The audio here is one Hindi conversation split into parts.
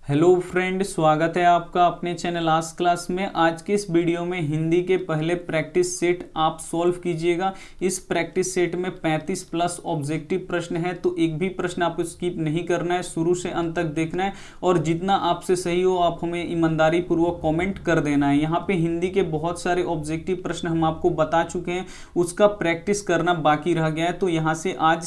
हेलो फ्रेंड, स्वागत है आपका अपने चैनल आज क्लास में। आज के इस वीडियो में हिंदी के पहले प्रैक्टिस सेट आप सॉल्व कीजिएगा। इस प्रैक्टिस सेट में 35 प्लस ऑब्जेक्टिव प्रश्न है, तो एक भी प्रश्न आपको स्किप नहीं करना है, शुरू से अंत तक देखना है और जितना आपसे सही हो आप हमें ईमानदारी पूर्वक कॉमेंट कर देना है। यहाँ पे हिंदी के बहुत सारे ऑब्जेक्टिव प्रश्न हम आपको बता चुके हैं, उसका प्रैक्टिस करना बाकी रह गया है। तो यहाँ से आज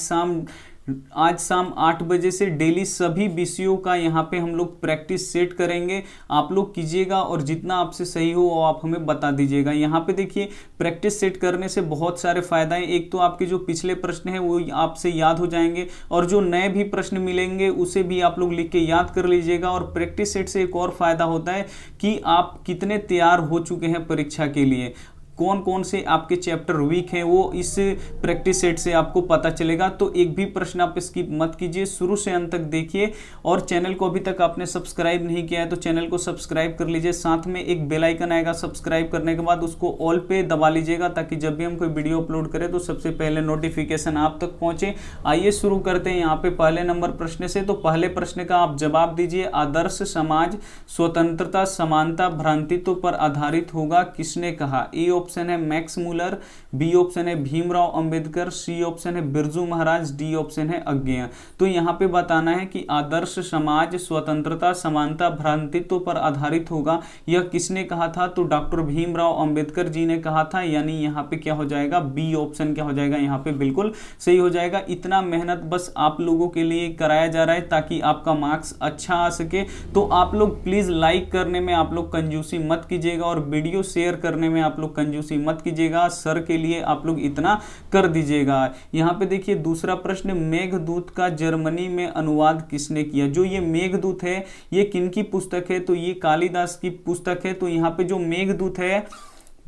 शाम 8 बजे से डेली सभी विषयों का यहाँ पे हम लोग प्रैक्टिस सेट करेंगे। आप लोग कीजिएगा और जितना आपसे सही हो वो आप हमें बता दीजिएगा। यहाँ पे देखिए, प्रैक्टिस सेट करने से बहुत सारे फायदा हैं। एक तो आपके जो पिछले प्रश्न हैं वो आपसे याद हो जाएंगे और जो नए भी प्रश्न मिलेंगे उसे भी आप लोग लिख के याद कर लीजिएगा। और प्रैक्टिस सेट से एक और फायदा होता है कि आप कितने तैयार हो चुके हैं परीक्षा के लिए, कौन कौन से आपके चैप्टर वीक हैं वो इस प्रैक्टिस सेट से आपको पता चलेगा। तो एक भी प्रश्न आप स्किप मत कीजिए, शुरू से अंत तक देखिए। और चैनल को अभी तक आपने सब्सक्राइब नहीं किया है तो चैनल को सब्सक्राइब कर लीजिए। साथ में एक बेल आइकन आएगा, सब्सक्राइब करने के बाद उसको ऑल पे दबा लीजिएगा ताकि जब भी हम कोई वीडियो अपलोड करें तो सबसे पहले नोटिफिकेशन आप तक पहुंचे। आइए शुरू करते हैं यहाँ पे पहले नंबर प्रश्न से। तो पहले प्रश्न का आप जवाब दीजिए। आदर्श समाज स्वतंत्रता, समानता, भ्रांतित्व पर आधारित होगा, किसने कहा? ए ऑप्शन है मैक्स मूलर, बी ऑप्शन है भीमराव अंबेडकर, सी ऑप्शन है बिरजू महाराज, डी ऑप्शन है अज्ञेय। तो यहाँ पे बताना है कि आदर्श समाज स्वतंत्रता, समानता, भ्रांतित्व पर आधारित होगा, यह किसने कहा था? तो डॉक्टर भीमराव अंबेडकर जी ने कहा था। यानी यहाँ पे क्या हो जाएगा? बी ऑप्शन क्या हो जाएगा? यहाँ पे बिल्कुल सही हो जाएगा। इतना मेहनत बस आप लोगों के लिए कराया जा रहा है ताकि आपका मार्क्स अच्छा आ सके। तो आप लोग प्लीज लाइक करने में आप लोग कंजूसी मत कीजिएगा और वीडियो शेयर करने में आप लोग कंजूसी मत कीजिएगा। सर के लिए आप लोग इतना कर दीजिएगा। यहाँ पे देखिए दूसरा प्रश्न, मेघदूत का जर्मनी में अनुवाद किसने किया? जो ये मेघदूत है ये किनकी पुस्तक है? तो ये कालिदास की पुस्तक है। तो यहाँ पे जो मेघदूत है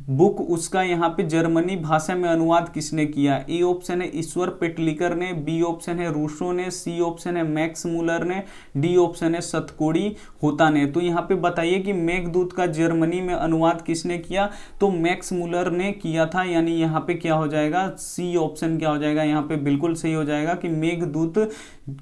बुक, उसका यहाँ पे जर्मनी भाषा में अनुवाद किसने किया? ए ऑप्शन है ईश्वर पेटलिकर ने, बी ऑप्शन है रूसो ने, सी ऑप्शन है मैक्स मूलर ने, डी ऑप्शन है सतकोड़ी होता ने। तो यहाँ पे बताइए कि मेघदूत का जर्मनी में अनुवाद किसने किया? तो मैक्स मूलर ने किया था। यानी यहाँ पे क्या हो जाएगा? सी ऑप्शन क्या हो जाएगा? यहाँ पे बिल्कुल सही हो जाएगा कि मेघदूत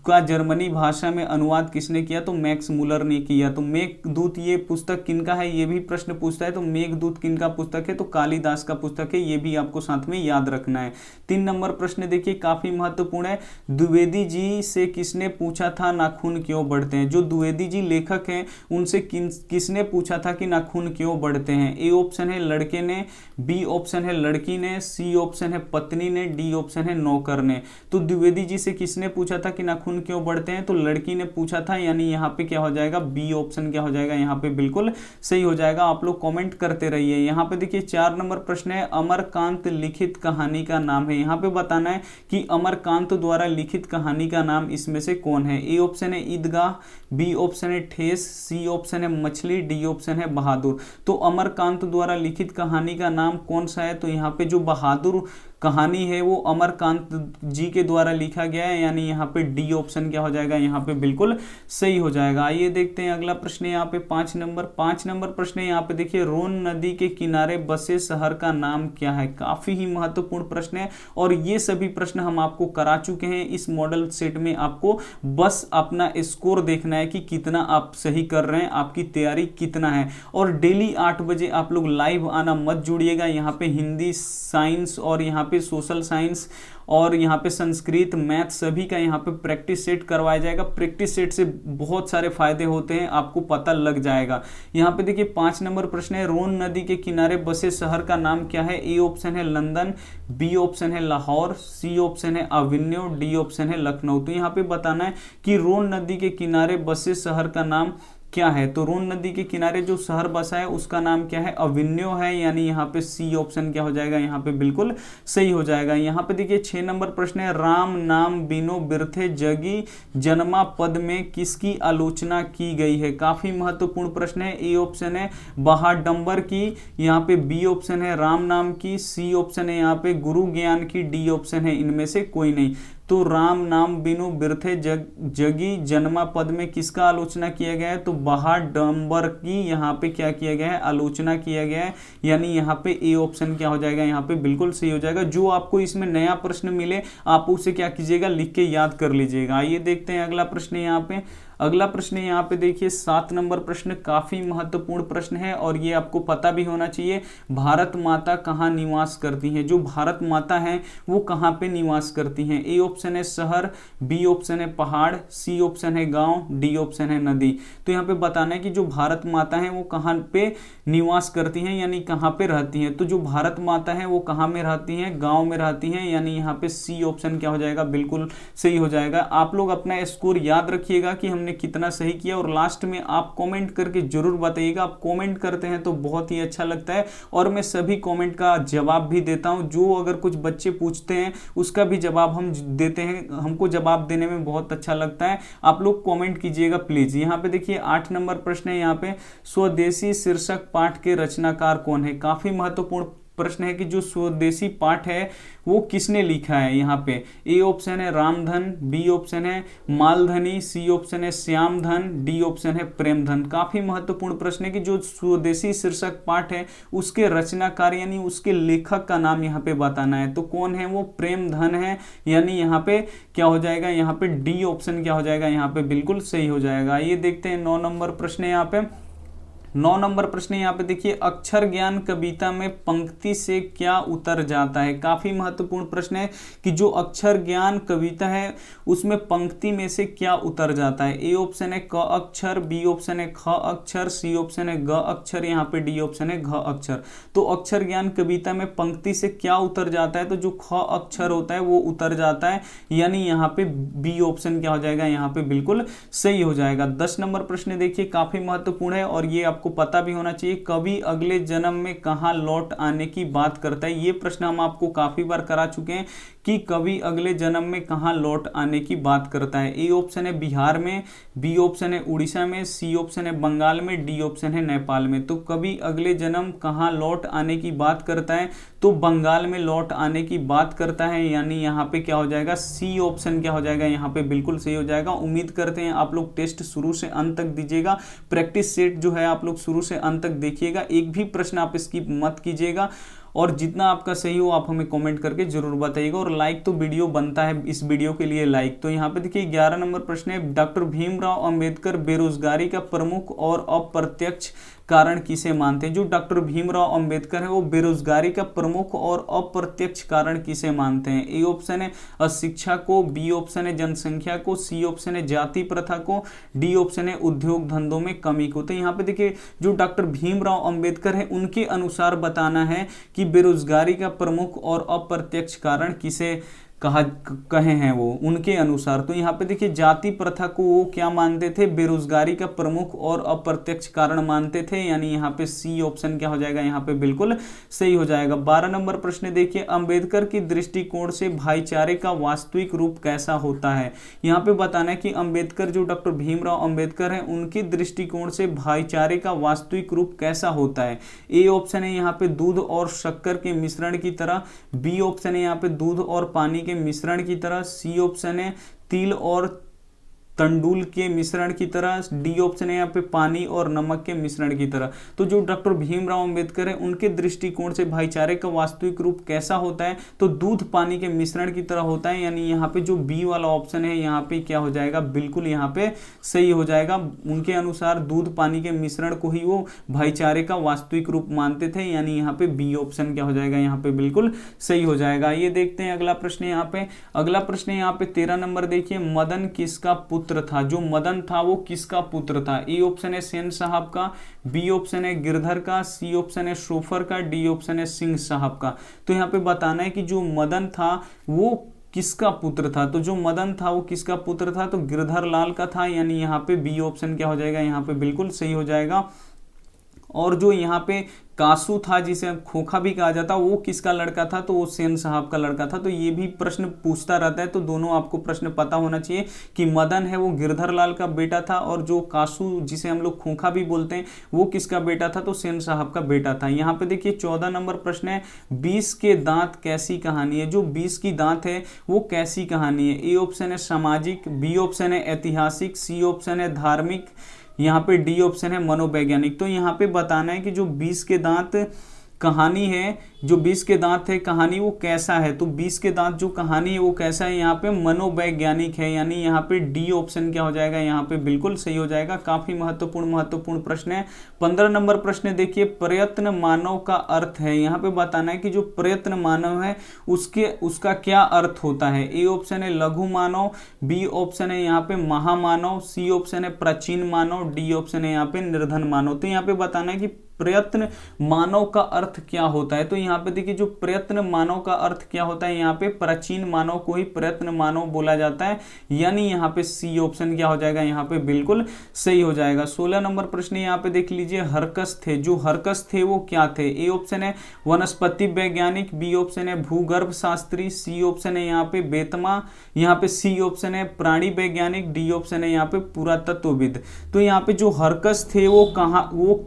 का जर्मनी भाषा में अनुवाद किसने किया? तो मैक्स मूलर ने किया। तो मेघदूत ये पुस्तक किनका है ये भी प्रश्न पूछता है। तो मेघदूत किनका पुस्तक है? तो कालिदास का पुस्तक है। ये भी आपको साथ में याद रखना है। 3 नंबर प्रश्न देखिए, काफी महत्वपूर्ण है। द्विवेदी जी से किसने पूछा था नाखून क्यों बढ़ते हैं? जो द्विवेदी जी लेखक हैं उनसे किसने पूछा था कि नाखून क्यों बढ़ते हैं? ए ऑप्शन है लड़के ने, बी ऑप्शन है लड़की ने, सी ऑप्शन है पत्नी ने, डी ऑप्शन है नौकर ने। तो द्विवेदी जी से किसने पूछा था कि नाखून क्यों बढ़ते हैं? तो लड़की ने पूछा था। यानी यहाँ पे क्या हो जाएगा? बी ऑप्शन क्या हो जाएगा? यहाँ पे बिल्कुल सही हो जाएगा। आप लोग कमेंट करते रहिए। यहाँ पे देखिए 4 नंबर प्रश्न है, अमरकांत लिखित कहानी का नाम है। यहाँ पे बताना है कि अमरकांत द्वारा लिखित कहानी का नाम इसमें से कौन है? ए ऑप्शन है ईदगाह, बी ऑप्शन है ठेस, सी ऑप्शन है मछली, डी ऑप्शन है बहादुर। तो अमरकांत द्वारा लिखित कहानी का नाम कौन सा है? तो यहाँ पे जो बहादुर कहानी है वो अमरकांत जी के द्वारा लिखा गया है। यानी यहाँ पे डी ऑप्शन क्या हो जाएगा? यहाँ पे बिल्कुल सही हो जाएगा। आइए देखते हैं अगला प्रश्न। यहाँ पे 5 नंबर प्रश्न है। यहाँ पे देखिए, रोन नदी के किनारे बसे शहर का नाम क्या है? काफी ही महत्वपूर्ण प्रश्न है और ये सभी प्रश्न हम आपको करा चुके हैं इस मॉडल सेट में। आपको बस अपना स्कोर देखना है कि कितना आप सही कर रहे हैं, आपकी तैयारी कितना है। और डेली 8 बजे आप लोग लाइव आना मत जुड़िएगा। यहाँ पे हिंदी, साइंस और यहाँ पे सोशल साइंस और यहाँ पे संस्कृत, मैथ सभी का यहाँ पे प्रैक्टिस सेट करवाया जाएगा। प्रैक्टिस सेट से बहुत सारे फायदे होते हैं, आपको पता लग जाएगा। यहाँ पे देखिए 5 नंबर प्रश्न है, रोन नदी के किनारे बसे शहर का नाम क्या है? ए ऑप्शन है लंदन, बी ऑप्शन है लाहौर, सी ऑप्शन है अविन्यो, डी ऑप्शन है लखनऊ। तो यहाँ पे बताना है कि रोन नदी के किनारे बसे शहर का नाम क्या है? तो रोन नदी के किनारे जो शहर बसा है उसका नाम क्या है? अविन्यो है। यानी यहाँ पे सी ऑप्शन क्या हो जाएगा? यहाँ पे बिल्कुल सही हो जाएगा। यहाँ पे देखिए 6 नंबर प्रश्न है, राम नाम बिनो बिरथे जगी जन्मा पद में किसकी आलोचना की गई है? काफी महत्वपूर्ण प्रश्न है। ए ऑप्शन है बहाडंबर की, यहाँ पे बी ऑप्शन है राम नाम की, सी ऑप्शन है यहाँ पे गुरु ज्ञान की, डी ऑप्शन है इनमें से कोई नहीं। तो राम नाम बिनु बिरथे जगी जन्मा पद में किसका आलोचना किया गया है? तो बहाडंबर की यहाँ पे क्या किया गया है? आलोचना किया गया है। यानी यहाँ पे ए ऑप्शन क्या हो जाएगा? यहाँ पे बिल्कुल सही हो जाएगा। जो आपको इसमें नया प्रश्न मिले आप उसे क्या कीजिएगा? लिख के याद कर लीजिएगा। आइए देखते हैं अगला प्रश्न। यहाँ पे अगला प्रश्न यहाँ पे देखिए 7 नंबर प्रश्न, काफी महत्वपूर्ण प्रश्न है और ये आपको पता भी होना चाहिए। भारत माता कहाँ निवास करती हैं? जो भारत माता है वो कहाँ पे निवास करती हैं? ए ऑप्शन है शहर, बी ऑप्शन है पहाड़, सी ऑप्शन है गांव, डी ऑप्शन है नदी। तो यहाँ पे बताना है कि जो भारत माता है वो कहाँ पे निवास करती हैं, यानी कहाँ पे रहती हैं। तो जो भारत माता है वो कहाँ में रहती हैं? गांव में रहती हैं, यानी यहाँ पे सी ऑप्शन क्या हो जाएगा? बिल्कुल सही हो जाएगा। आप लोग अपना स्कोर याद रखिएगा कि हमने कितना सही किया और लास्ट में आप कमेंट करके जरूर बताइएगा। आप कमेंट करते हैं तो बहुत ही अच्छा लगता है और मैं सभी कमेंट का जवाब भी देता हूं। जो अगर कुछ बच्चे पूछते हैं उसका भी जवाब हम देते हैं, हमको जवाब देने में बहुत अच्छा लगता है। आप लोग कमेंट कीजिएगा प्लीज। यहाँ पे देखिए 8 नंबर प्रश्न है, यहाँ पे स्वदेशी शीर्षक पाठ के रचनाकार कौन है? काफी महत्वपूर्ण प्रश्न है कि जो स्वदेशी पाठ है वो किसने लिखा है। यहाँ पे ए ऑप्शन है रामधन, बी ऑप्शन है मालधनी, सी ऑप्शन है श्यामधन, डी ऑप्शन है प्रेमधन। काफी महत्वपूर्ण प्रश्न है कि जो स्वदेशी शीर्षक पाठ है उसके रचनाकार यानी उसके लेखक का नाम यहाँ पे बताना है। तो कौन है वो? प्रेमधन है, यानी यहाँ पे क्या हो जाएगा? यहाँ पे डी ऑप्शन क्या हो जाएगा? यहाँ पे बिल्कुल सही हो जाएगा। ये देखते हैं 9 नंबर प्रश्न है। यहाँ पे 9 नंबर प्रश्न यहाँ पे देखिए अक्षर ज्ञान कविता में पंक्ति से क्या उतर जाता है? काफी महत्वपूर्ण प्रश्न है कि जो अक्षर ज्ञान कविता है उसमें पंक्ति में से क्या उतर जाता है। ए ऑप्शन है क अक्षर, बी ऑप्शन है ख अक्षर, सी ऑप्शन है ग अक्षर, यहाँ पे डी ऑप्शन है घ अक्षर। तो अक्षर ज्ञान कविता में पंक्ति से क्या उतर जाता है? तो जो ख अक्षर होता है वो उतर जाता है, यानी यहाँ पे बी ऑप्शन क्या हो जाएगा? यहाँ पे बिल्कुल सही हो जाएगा। 10 नंबर प्रश्न देखिए काफी महत्वपूर्ण है और ये आपको पता भी होना चाहिए। कवि अगले जन्म में कहाँ लौट आने की बात करता है? ये प्रश्न हम आपको काफी बार करा चुके हैं कि कवि अगले जन्म में कहाँ लौट आने की बात करता है। ए ऑप्शन है बिहार में, बी ऑप्शन है उड़ीसा में, सी ऑप्शन है बंगाल में, डी ऑप्शन है नेपाल में। तो कवि अगले जन्म कहाँ लौट आने की बात करता है? तो बंगाल में लौट आने की बात करता है, यानी यहाँ पे क्या हो जाएगा? सी ऑप्शन क्या हो जाएगा? यहाँ पे बिल्कुल सही हो जाएगा। उम्मीद करते हैं आप लोग टेस्ट शुरू से अंत तक दीजिएगा। प्रैक्टिस सेट जो है आप लोग शुरू से अंत तक देखिएगा, एक भी प्रश्न आप स्किप मत कीजिएगा और जितना आपका सही हो आप हमें कमेंट करके जरूर बताइएगा। और लाइक तो वीडियो बनता है, इस वीडियो के लिए लाइक। तो यहाँ पे देखिए 11 नंबर प्रश्न है, डॉक्टर भीमराव अंबेडकर बेरोजगारी का प्रमुख और अप्रत्यक्ष कारण किसे मानते हैं? जो डॉक्टर भीमराव अंबेडकर है वो बेरोजगारी का प्रमुख और अप्रत्यक्ष कारण किसे मानते हैं? ए ऑप्शन है अशिक्षा को, बी ऑप्शन है जनसंख्या को, सी ऑप्शन है जाति प्रथा को, डी ऑप्शन है उद्योग धंधों में कमी को। तो यहाँ पे देखिए जो डॉक्टर भीमराव अंबेडकर है उनके अनुसार बताना है कि बेरोजगारी का प्रमुख और अप्रत्यक्ष कारण किसे कहे हैं वो उनके अनुसार। तो यहाँ पे देखिए जाति प्रथा को वो क्या मानते थे? बेरोजगारी का प्रमुख और अप्रत्यक्ष कारण मानते थे, यानी यहाँ पे सी ऑप्शन क्या हो जाएगा? यहाँ पे बिल्कुल सही हो जाएगा। 12 नंबर प्रश्न देखिए अंबेडकर की दृष्टिकोण से भाईचारे का वास्तविक रूप कैसा होता है? यहाँ पे बताना है कि अंबेडकर जो डॉक्टर भीमराव अंबेडकर है उनकी दृष्टिकोण से भाईचारे का वास्तविक रूप कैसा होता है? ए ऑप्शन है यहाँ पे दूध और शक्कर के मिश्रण की तरह, बी ऑप्शन है यहाँ पे दूध और पानी के मिश्रण की तरह, सी ऑप्शन है तिल और तंडुल के मिश्रण की तरह, डी ऑप्शन है यहाँ पे पानी और नमक के मिश्रण की तरह। तो जो डॉक्टर भीमराव अंबेडकर है उनके दृष्टिकोण से भाईचारे का वास्तविक रूप कैसा होता है? तो दूध पानी के मिश्रण की तरह होता है, यानी यहाँ पे जो बी वाला ऑप्शन है यहाँ पे क्या हो जाएगा? बिल्कुल यहाँ पे सही हो जाएगा। उनके अनुसार दूध पानी के मिश्रण को ही वो भाईचारे का वास्तविक रूप मानते थे, यानी यहाँ पे बी ऑप्शन क्या हो जाएगा? यहाँ पे बिल्कुल सही हो जाएगा। ये देखते हैं अगला प्रश्न यहाँ पे। अगला प्रश्न यहाँ पे 13 नंबर देखिए, मदन किसका पुत्र था? जो मदन था वो किसका पुत्र था? ए ऑप्शन है सेन साहब का, बी ऑप्शन है गिरधर का, सी ऑप्शन है शोफर का, डी ऑप्शन है सिंह साहब का। तो यहाँ पे बताना है कि जो मदन था वो किसका पुत्र था? तो जो मदन था वो किसका पुत्र था? तो गिरधर लाल का था, यानी यहाँ पे बी ऑप्शन क्या हो जाएगा? यहाँ पे बिल्कुल सही हो जाएगा। और जो यहाँ पे कासू था जिसे खोखा भी कहा जाता वो किसका लड़का था? तो वो सेन साहब का लड़का था। तो ये भी प्रश्न पूछता रहता है, तो दोनों आपको प्रश्न पता होना चाहिए कि मदन है वो गिरधर लाल का बेटा था और जो कासू जिसे हम लोग खोखा भी बोलते हैं वो किसका बेटा था? तो सेन साहब का बेटा था। यहाँ पे देखिए 14 नंबर प्रश्न है, 20 के दांत कैसी कहानी है? जो 20 की दांत है वो कैसी कहानी है? ए ऑप्शन है सामाजिक, बी ऑप्शन है ऐतिहासिक, सी ऑप्शन है धार्मिक, यहाँ पे डी ऑप्शन है मनोवैज्ञानिक। तो यहाँ पे बताना है कि जो 20 के दांत कहानी है, जो 20 के दांत है कहानी वो कैसा है, तो 20 के दांत जो कहानी है वो कैसा है, यहाँ पे मनोवैज्ञानिक है, यानी यहाँ पे डी ऑप्शन क्या हो जाएगा, यहाँ पे बिल्कुल सही हो जाएगा। काफी महत्वपूर्ण प्रश्न है। 15 नंबर प्रश्न देखिए, प्रयत्न मानव का अर्थ है। यहाँ पे बताना है कि जो प्रयत्न मानव है उसका क्या अर्थ होता है। ए ऑप्शन है लघु मानव, बी ऑप्शन है यहाँ पे महामानव, सी ऑप्शन है प्राचीन मानव, डी ऑप्शन है यहाँ पे निर्धन मानव। तो यहाँ पे बताना है कि प्रयत्न मानव का अर्थ क्या होता है। तो यहाँ पे देखिए जो प्रयत्न मानव का अर्थ क्या होता है, यहाँ पे प्राचीन मानव को ही प्रयत्न मानव बोला जाता है, यानी यहाँ पे सी ऑप्शन क्या हो जाएगा, यहाँ पे बिल्कुल सही हो जाएगा। 16 नंबर प्रश्न यहाँ पे देख लीजिए, हरकस थे, जो हरकस थे वो क्या थे। ए ऑप्शन है वनस्पति वैज्ञानिक, बी ऑप्शन है भूगर्भ शास्त्री, सी ऑप्शन है यहाँ पे बेतमा, यहाँ पे सी ऑप्शन है प्राणी वैज्ञानिक, डी ऑप्शन है यहाँ पे पुरातत्वविद। तो यहाँ पे जो हरकस थे वो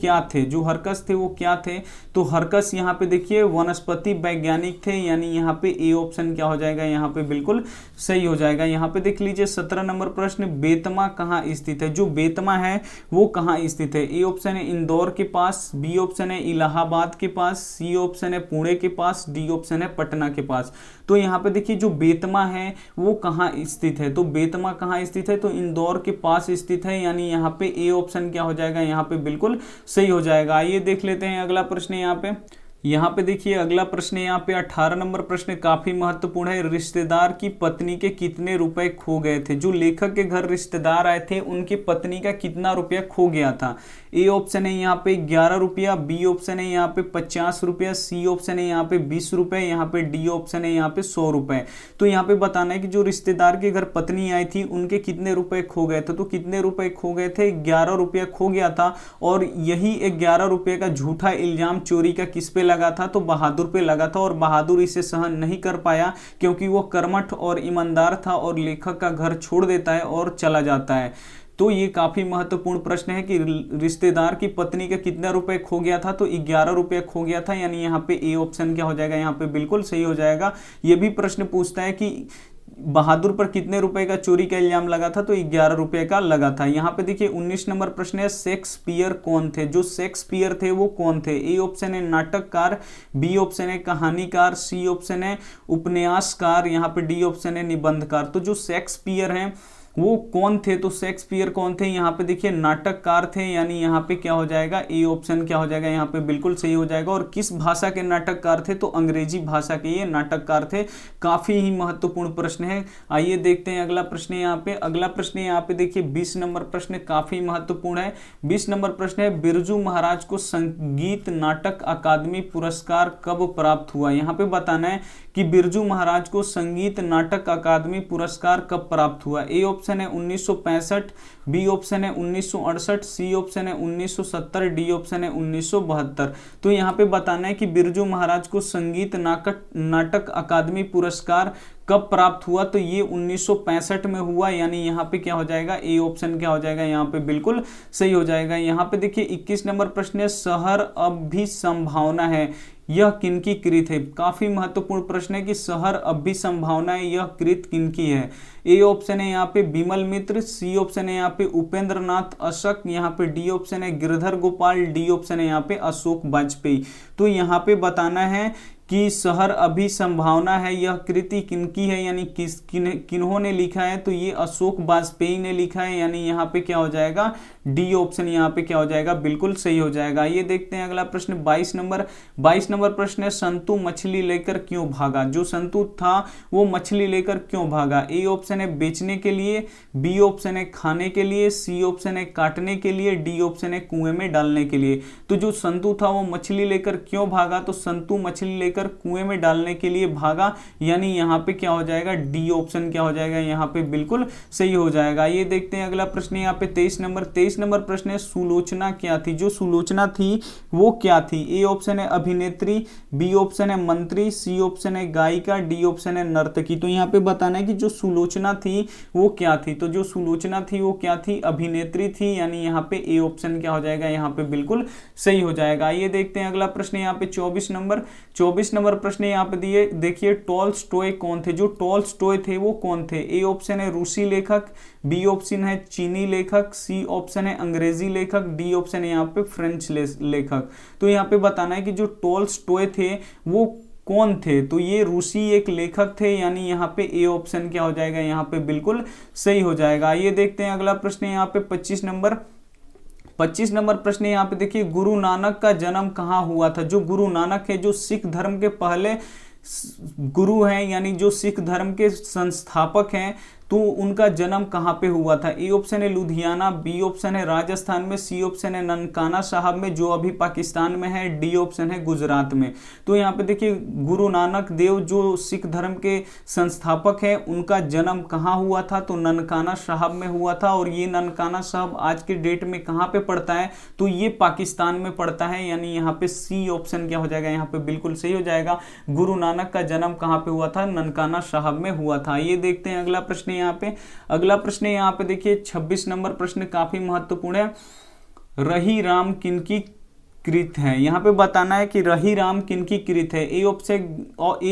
क्या थे, जो हरकस थे वो क्या थे, तो हरकस यहाँ पे देखिए वनस्पति वैज्ञानिक थे, यानी यहाँ पे ए ऑप्शन क्या हो जाएगा, यहाँ पे बिल्कुल सही हो जाएगा। यहाँ पे देख लीजिए 17 नंबर प्रश्न, बेतमा कहाँ स्थित है। जो बेतमा है वो कहाँ स्थित है। ए ऑप्शन है इंदौर के पास, बी ऑप्शन है इलाहाबाद के पास, सी ऑप्शन है पुणे के पास, डी ऑप्शन है पटना के पास। तो यहाँ पे देखिए जो बेतमा है वो कहाँ स्थित है, तो बेतमा कहाँ स्थित है, तो इंदौर के पास स्थित है, यानी यहाँ पे ए ऑप्शन क्या हो जाएगा, यहाँ पे बिल्कुल सही हो जाएगा। आइए देख लेते हैं अगला प्रश्न। यहाँ पे देखिए अगला प्रश्न यहाँ पे 18 नंबर प्रश्न काफी महत्वपूर्ण है। रिश्तेदार की पत्नी के कितने रुपए खो गए थे। जो लेखक के घर रिश्तेदार आए थे उनकी पत्नी का कितना रुपया खो गया था। ए ऑप्शन है यहाँ पे 11 रुपया, बी ऑप्शन है यहाँ पे 50 रुपया, सी ऑप्शन है यहाँ पे 20 रुपए, यहाँ पे डी ऑप्शन है यहाँ पे 100 रुपए। तो यहाँ पे बताना है कि जो रिश्तेदार के घर पत्नी आई थी उनके कितने रुपए खो गए थे। तो कितने रुपए खो गए थे, 11 रुपया खो गया था, और यही 11 रुपये का झूठा इल्जाम चोरी का किस पे लगा था, तो बहादुर पे लगा था, और बहादुर इसे सहन नहीं कर पाया क्योंकि वो कर्मठ और ईमानदार था, और लेखक का घर छोड़ देता है और चला जाता है। तो ये काफी महत्वपूर्ण प्रश्न है कि रिश्तेदार की पत्नी का कितना रुपए खो गया था, तो 11 रुपये खो गया था, यानी यहाँ पे ए ऑप्शन क्या हो जाएगा, यहाँ पे बिल्कुल सही हो जाएगा। ये भी प्रश्न पूछता है कि बहादुर पर कितने रुपए का चोरी का इल्जाम लगा था, तो 11 रुपए का लगा था। यहाँ पे देखिए 19 नंबर प्रश्न है, शेक्सपियर कौन थे। जो शेक्सपियर थे वो कौन थे। ए ऑप्शन है नाटककार, बी ऑप्शन है कहानीकार, सी ऑप्शन है उपन्यासकार, यहाँ पे डी ऑप्शन है निबंधकार। तो जो शेक्सपियर हैं वो कौन थे, तो शेक्सपियर कौन थे, यहाँ पे देखिए नाटककार थे, यानी यहाँ पे क्या हो जाएगा, ए ऑप्शन क्या हो जाएगा, यहाँ पे बिल्कुल सही हो जाएगा। और किस भाषा के नाटककार थे, तो अंग्रेजी भाषा के ये नाटककार थे। काफी ही महत्वपूर्ण प्रश्न है। आइए देखते हैं अगला प्रश्न यहाँ पे। अगला प्रश्न यहाँ पे देखिए 20 नंबर प्रश्न काफी महत्वपूर्ण है। 20 नंबर प्रश्न है, बिरजू महाराज को संगीत नाटक अकादमी पुरस्कार कब प्राप्त हुआ। यहाँ पे बताना है कि बिरजू महाराज को संगीत नाटक अकादमी पुरस्कार कब प्राप्त हुआ। ए ऑप्शन है 1965, बी ऑप्शन है 1968, सी ऑप्शन है 1970, डी ऑप्शन है 1972। तो यहाँ पे बताना है कि बिरजू महाराज को संगीत नाटक अकादमी पुरस्कार कब प्राप्त हुआ, तो ये 1965 में हुआ, यानी यहाँ पे क्या हो जाएगा, ए ऑप्शन क्या हो जाएगा, यहाँ पे बिल्कुल सही हो जाएगा। यहाँ पे देखिए 21 नंबर प्रश्न है, शहर अब भी संभावना है, यह किनकी कृत है। काफी महत्वपूर्ण प्रश्न है कि शहर अब भी संभावना है, यह कृत किनकी है। ए ऑप्शन है यहाँ पे विमल मित्र, सी ऑप्शन है यहाँ पे उपेंद्र नाथ अशक, यहाँ पे डी ऑप्शन है गिरधर गोपाल, डी ऑप्शन है यहाँ पे अशोक वाजपेयी। तो यहाँ पे बताना है कि शहर अभी संभावना है, यह कृति किनकी है, यानी किन्होंने लिखा है, तो ये अशोक वाजपेयी ने लिखा है, यानी यहाँ पे क्या हो जाएगा, डी ऑप्शन यहाँ पे क्या हो जाएगा, बिल्कुल सही हो जाएगा। ये देखते हैं अगला प्रश्न 22 नंबर प्रश्न है, संतु मछली लेकर क्यों भागा। जो संतु था वो मछली लेकर क्यों भागा। ए ऑप्शन है बेचने के लिए, बी ऑप्शन है खाने के लिए, सी ऑप्शन है काटने के लिए, डी ऑप्शन है कुएं में डालने के लिए। तो जो संतु था वो मछली लेकर क्यों भागा, तो संतु मछली लेकर कुएं में डालने के लिए भागा, यानी यहाँ पे क्या हो जाएगा, डी ऑप्शन क्या हो जाएगा, यहाँ पे बिल्कुल सही हो जाएगा। ये देखते हैं अगला प्रश्न यहाँ पे 23 नंबर प्रश्न है, सुलोचना क्या थी। जो सुलोचना थी वो क्या थी। ए ऑप्शन है अभिनेत्री, बी ऑप्शन है मंत्री, सी ऑप्शन है गायिका, डी ऑप्शन है नर्तकी। तो यहाँ पे बताना है कि जो सुलोचना थी वो क्या थी। तो जो सुलोचना थी वो क्या थी, अभिनेत्री थी, यानी यहाँ पे ए ऑप्शन क्या हो जाएगा, यहाँ पे बिल्कुल सही हो जाएगा। ये देखते हैं अगला प्रश्न यहाँ पे 24 नंबर प्रश्न यहाँ पे दिए, देखिए टॉल्स्टॉय कौन थे। जो टॉल्स्टॉय थे वो कौन थे। ए ऑप्शन है रूसी लेखक, बी ऑप्शन है चीनी लेखक, सी ऑप्शन है अंग्रेजी लेखक, डी ऑप्शन है यहाँ पे फ्रेंच लेखक। तो यहाँ पे बताना है कि जो टॉल्स्टॉय थे वो कौन थे, तो ये रूसी एक लेखक थे, यानी यहाँ पे ए ऑप्शन क्या हो जाएगा, यहाँ पे बिल्कुल सही हो जाएगा। ये देखते हैं अगला प्रश्न यहाँ पे 25 नंबर प्रश्न यहाँ पे देखिए, गुरु नानक का जन्म कहाँ हुआ था। जो गुरु नानक है जो सिख धर्म के पहले गुरु हैं, यानी जो सिख धर्म के संस्थापक हैं, तो उनका जन्म कहाँ पे हुआ था। ए ऑप्शन है लुधियाना, बी ऑप्शन है राजस्थान में, सी ऑप्शन है ननकाना साहब में जो अभी पाकिस्तान में है, डी ऑप्शन है गुजरात में। तो यहाँ पे देखिए गुरु नानक देव जो सिख धर्म के संस्थापक हैं उनका जन्म कहाँ हुआ था, तो ननकाना साहब में हुआ था। और ये ननकाना साहब आज के डेट में कहाँ पे पड़ता है, तो ये पाकिस्तान में पड़ता है, यानी यहाँ पे सी ऑप्शन क्या हो जाएगा, यहाँ पे बिल्कुल सही हो जाएगा। गुरु नानक का जन्म कहाँ पे हुआ था, ननकाना साहब में हुआ था। ये देखते हैं अगला प्रश्न यहाँ पे। अगला प्रश्न यहाँ पे देखिए 26 नंबर प्रश्न काफी महत्वपूर्ण है। रही राम किनकी कृत है। यहाँ पे बताना है कि रही राम किनकी कृत है। ए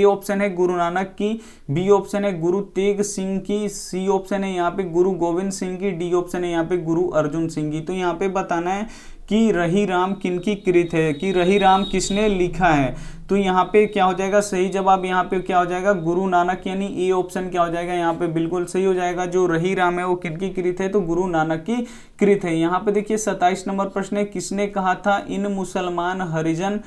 ऑप्शन है गुरु नानक की, बी ऑप्शन है गुरु तेग सिंह की, सी ऑप्शन है यहाँ पे गुरु गोविंद सिंह की, डी ऑप्शन है यहाँ पे गुरु अर्जुन सिंह की। तो यहाँ पे बताना है कि रही राम किनकी कृत है, कि रही राम किसने लिखा है। तो यहाँ पे क्या हो जाएगा, सही जवाब यहाँ पे क्या हो जाएगा, गुरु नानक, यानी ए ऑप्शन क्या हो जाएगा, यहाँ पे बिल्कुल सही हो जाएगा। जो रही राम है वो किनकी कृत है, तो गुरु नानक की कृत है। यहाँ पे देखिए 27 नंबर प्रश्न है, किसने कहा था इन मुसलमान हरिजन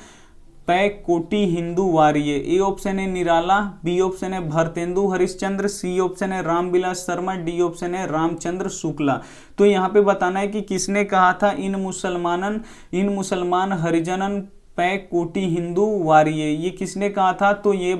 पै कोटि हिंदू वारिये। ए ऑप्शन है निराला, बी ऑप्शन है भरतेंदु हरिश्चंद्र, सी ऑप्शन है रामविलास शर्मा, डी ऑप्शन है रामचंद्र शुक्ला। तो यहाँ पे बताना है कि किसने कहा था इन मुसलमान हरिजनन पै कोटि हिंदू वारिये, ये किसने कहा था, तो ये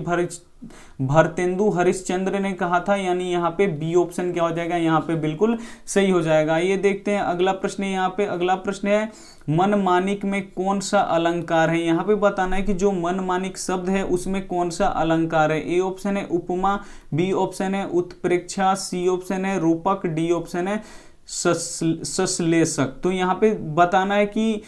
भरतेंदु हरिश्चंद्र ने कहा था, यानी यहाँ पे बी ऑप्शन क्या हो जाएगा, यहाँ पे बिल्कुल सही हो जाएगा। ये देखते हैं अगला प्रश्न है। यहाँ पे अगला प्रश्न है मनमानिक में कौन सा अलंकार है। यहाँ पे बताना है कि जो मनमानिक शब्द है उसमें कौन सा अलंकार है। ए ऑप्शन है उपमा, बी ऑप्शन है उत्प्रेक्षा, सी ऑप्शन है रूपक, डी ऑप्शन है सश्लेषक। तो यहाँ पे बताना है कि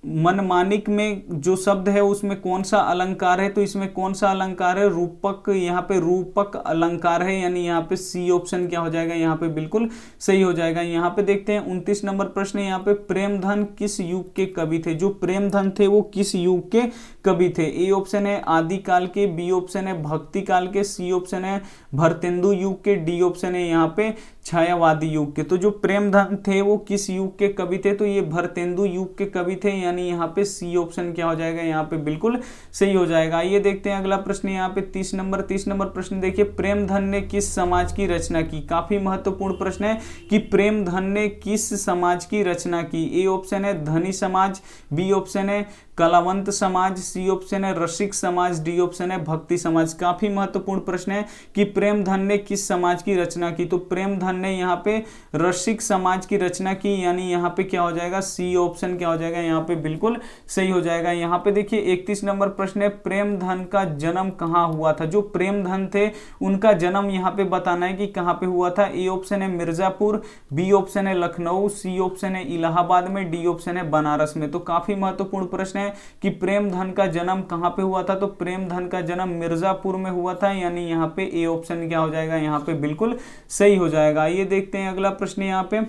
मनमानिक में जो शब्द है उसमें कौन सा अलंकार है, तो इसमें कौन सा अलंकार है, रूपक, यहाँ पे रूपक अलंकार है, यानी यहाँ पे सी ऑप्शन क्या हो जाएगा, यहाँ पे बिल्कुल सही हो जाएगा। यहाँ पे देखते हैं 29 नंबर प्रश्न है। यहाँ पे प्रेमधन किस युग के कवि थे। जो प्रेमधन थे वो किस युग के कवि थे। ए ऑप्शन है आदिकाल के, बी ऑप्शन है भक्ति काल के, सी ऑप्शन है भरतेंदु युग के, डी ऑप्शन है यहाँ पे छायावादी युग के। तो जो प्रेमधन थे वो किस युग के कवि थे, तो ये भरतेंदु युग के कवि थे, यानी यहाँ पे सी ऑप्शन क्या हो जाएगा, यहाँ पे बिल्कुल सही हो जाएगा। ये देखते हैं अगला प्रश्न यहाँ पे 30 नंबर प्रश्न देखिए, प्रेमधन ने किस समाज की रचना की। काफी महत्वपूर्ण प्रश्न है कि प्रेमधन ने किस समाज की रचना की। ए ऑप्शन है धनी समाज, बी ऑप्शन है कलावंत समाज, सी ऑप्शन है रसिक समाज, डी ऑप्शन है भक्ति समाज। काफी महत्वपूर्ण प्रश्न है कि प्रेमधन ने किस समाज की रचना की। तो प्रेमधन ने यहाँ पे रसिक समाज की रचना की, यानी यहाँ पे क्या हो जाएगा, सी ऑप्शन क्या हो जाएगा, यहाँ पे बिल्कुल सही हो जाएगा। यहाँ पे देखिए 31 नंबर प्रश्न है, प्रेमधन का जन्म कहाँ हुआ था। जो प्रेमधन थे उनका जन्म यहाँ पे बताना है कि कहाँ पे हुआ था। ए ऑप्शन है मिर्जापुर, बी ऑप्शन है लखनऊ, सी ऑप्शन है इलाहाबाद में, डी ऑप्शन है बनारस में। तो काफी महत्वपूर्ण प्रश्न है कि प्रेमधन का जन्म कहां पे हुआ था। तो प्रेमधन का जन्म मिर्जापुर में हुआ था, यानी यहाँ पे ए ऑप्शन क्या हो जाएगा, यहाँ पे बिल्कुल सही हो जाएगा। ये देखते हैं अगला प्रश्न यहाँ पे।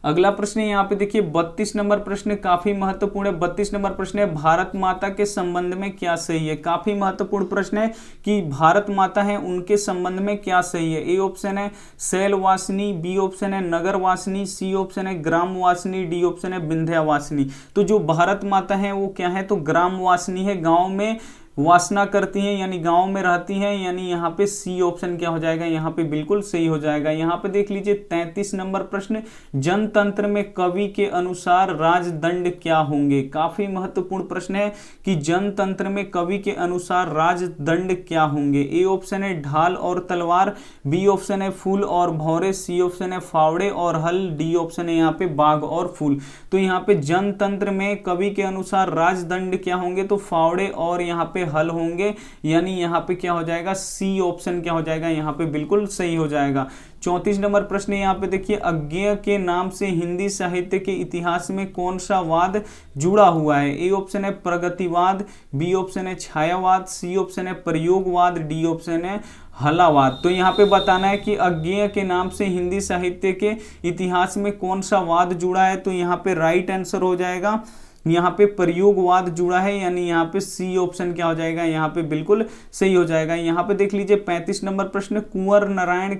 अगला प्रश्न यहाँ पे देखिए 32 नंबर प्रश्न काफी महत्वपूर्ण है। 32 नंबर प्रश्न है, भारत माता के संबंध में क्या सही है। काफी महत्वपूर्ण प्रश्न है कि भारत माता है उनके संबंध में क्या सही है। ए ऑप्शन है शैलवासिनी, बी ऑप्शन है नगरवासिनी, सी ऑप्शन है ग्रामवासिनी, डी ऑप्शन है विंध्यावासिनी। तो जो भारत माता है वो क्या है, तो ग्रामवासिनी है, गाँव में वासना करती हैं, यानी गांव में रहती हैं, यानी यहाँ पे सी ऑप्शन क्या हो जाएगा, यहाँ पे बिल्कुल सही हो जाएगा। यहाँ पे देख लीजिए 33 नंबर प्रश्न, जनतंत्र में कवि के अनुसार राजदंड क्या होंगे। काफी महत्वपूर्ण प्रश्न है कि जनतंत्र में कवि के अनुसार राजदंड क्या होंगे। ए ऑप्शन है ढाल और तलवार, बी ऑप्शन है फूल और भौरे, सी ऑप्शन है फावड़े और हल, डी ऑप्शन है यहाँ पे बाघ और फूल। तो यहाँ पे जनतंत्र में कवि के अनुसार राजदंड क्या होंगे, तो फावड़े और यहाँ पे हल होंगे, यानी यहाँ पे क्या हो जाएगा, सी ऑप्शन क्या हो जाएगा, यहाँ पे बिल्कुल सही हो जाएगा। 34 नंबर प्रश्न यहाँ पे देखिए, अज्ञेय के नाम से हिंदी साहित्य के इतिहास में कौन सा वाद जुड़ा हुआ है? ए ऑप्शन है प्रगतिवाद, बी ऑप्शन है छायावाद, सी ऑप्शन है प्रयोगवाद, डी ऑप्शन है हलावाद। तो यहाँ पे बताना है कि अज्ञेय के नाम से हिंदी साहित्य के इतिहास में कौन सा वाद जुड़ा है। तो यहाँ पे राइट आंसर हो जाएगा, यहाँ पे प्रयोगवाद जुड़ा है, यानी यहाँ पे सी ऑप्शन क्या हो जाएगा, यहाँ पे बिल्कुल सही हो जाएगा। यहाँ पे देख लीजिए 35 नंबर प्रश्न, कुंवर नारायण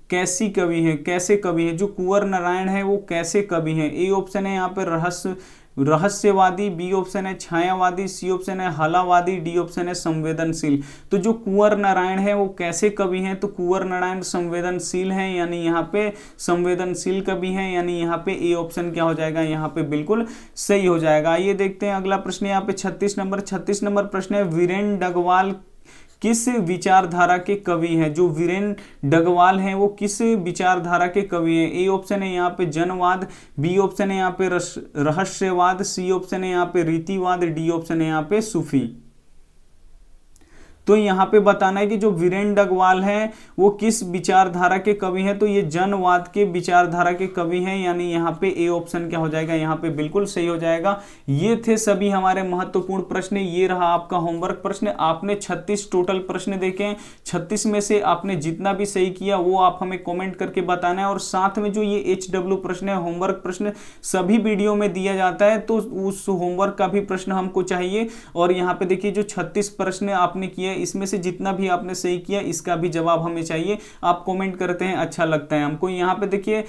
कैसी कवि है, कैसे कवि है? जो कुंवर नारायण है वो कैसे कवि है? ए ऑप्शन है यहाँ पे रहस्यवादी, बी ऑप्शन है छायावादी, सी ऑप्शन है हलावादी, डी ऑप्शन है संवेदनशील। तो जो कुंवर नारायण है वो कैसे कवि हैं? तो कुंवर नारायण संवेदनशील हैं, यानी यहाँ पे संवेदनशील कवि हैं, यानी यहाँ पे ए ऑप्शन क्या हो जाएगा, यहाँ पे बिल्कुल सही हो जाएगा। आइए देखते हैं अगला प्रश्न यहाँ पे 36 नंबर प्रश्न है, वीरेन डगवाल किस विचारधारा के कवि हैं? जो वीरेन डगवाल हैं वो किस विचारधारा के कवि हैं? ए ऑप्शन है यहाँ पे जनवाद, बी ऑप्शन है यहाँ पे रहस्यवाद, सी ऑप्शन है यहाँ पे रीतिवाद, डी ऑप्शन है यहाँ पे सूफी। तो यहाँ पे बताना है कि जो वीरेन डगवाल हैं वो किस विचारधारा के कवि हैं? तो ये जनवाद के विचारधारा के कवि हैं, यानी यहाँ पे ए ऑप्शन क्या हो जाएगा, यहाँ पे बिल्कुल सही हो जाएगा। ये थे सभी हमारे महत्वपूर्ण प्रश्न। ये रहा आपका होमवर्क प्रश्न। आपने 36 टोटल प्रश्न देखे, 36 में से आपने जितना भी सही किया वो आप हमें कॉमेंट करके बताना है। और साथ में जो ये HW प्रश्न है, होमवर्क प्रश्न, सभी वीडियो में दिया जाता है, तो उस होमवर्क का भी प्रश्न हमको चाहिए। और यहाँ पे देखिए जो 36 प्रश्न आपने किए, इसमें से जितना भी आपने सही किया इसका भी जवाब हमें चाहिए। आप कमेंट करते हैं, अच्छा लगता है हमको। यहाँ पे देखिए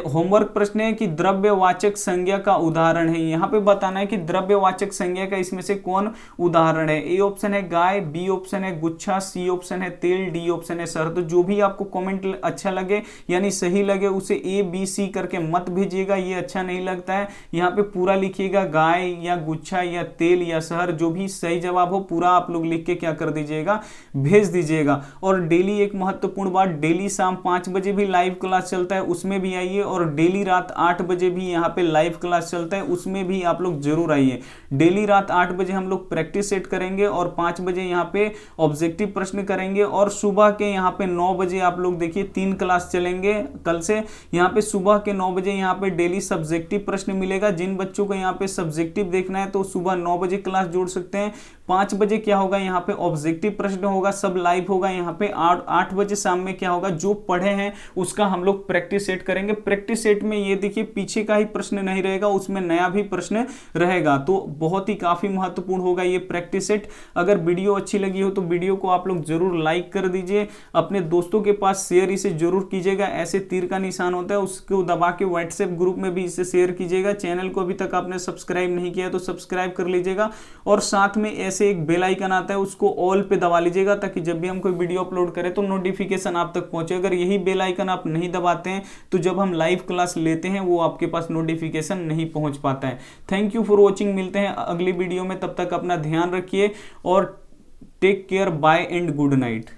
होमवर्क प्रश्न है कि द्रव्यवाचक संज्ञा का उदाहरण है। यहाँ पे बताना है कि द्रव्यवाचक संज्ञा का इसमें से कौन उदाहरण है। ए ऑप्शन है गाय, बी ऑप्शन है गुच्छा, सी ऑप्शन है तेल, डी ऑप्शन है सर। तो जो भी आपको कमेंट अच्छा लगे यानी सही लगे उसे A-B-C करके मत भेजिएगा, ये अच्छा नहीं लगता है। यहाँ पे पूरा लिखिएगा, गाय या गुच्छा या तेल या शहर, जो भी सही जवाब हो पूरा आप लोग लिख के क्या कर दीजिएगा, भेज दीजिएगा। और डेली एक महत्वपूर्ण बात, डेली शाम 5 बजे भी लाइव क्लास चलता है, उसमें भी आइए। और डेली रात 8 बजे भी यहाँ पे लाइव क्लास चलता है, उसमें भी आप लोग जरूर आइए। डेली रात 8 बजे हम लोग प्रैक्टिस सेट करेंगे और 5 बजे यहाँ पे ऑब्जेक्टिव प्रश्न करेंगे। और सुबह के यहाँ पे 9 बजे आप लोग देखिए 3 क्लास चलेंगे कल से। यहाँ पे सुबह के 9 बजे यहाँ पे डेली सब्जेक्टिव प्रश्न मिलेगा। जिन बच्चों को यहाँ पे सब्जेक्टिव देखना है तो सुबह 9 बजे क्लास जोड़ सकते हैं। 5 बजे क्या होगा, यहाँ पे ऑब्जेक्टिव प्रश्न होगा, सब लाइव होगा। यहाँ पे 8 बजे शाम में क्या होगा, जो पढ़े हैं उसका हम लोग प्रैक्टिस सेट करेंगे। प्रैक्टिस सेट में ये देखिए पीछे का ही प्रश्न नहीं रहेगा, उसमें नया भी प्रश्न रहेगा। तो बहुत ही काफी महत्वपूर्ण होगा ये प्रैक्टिस सेट। अगर वीडियो अच्छी लगी हो तो वीडियो को आप लोग जरूर लाइक कर दीजिए, अपने दोस्तों के पास शेयर इसे जरूर कीजिएगा। ऐसे तीर का निशान होता है उसको दबा के व्हाट्सएप ग्रुप में भी इसे शेयर कीजिएगा। चैनल को अभी तक आपने सब्सक्राइब नहीं किया तो सब्सक्राइब कर लीजिएगा। और साथ में ऐसे एक बेल आइकन आता है उसको ऑल पे दबा लीजिएगा, ताकि जब भी हम कोई वीडियो अपलोड करें तो नोटिफिकेशन आप तक पहुंचे। अगर यही बेल आइकन आप नहीं दबाते हैं तो जब हम लाइव क्लास लेते हैं वो आपके पास नोटिफिकेशन नहीं पहुंच पाता है। थैंक यू फॉर वॉचिंग, मिलते हैं अगली वीडियो में, तब तक अपना ध्यान रखिए और take care, bye and good night.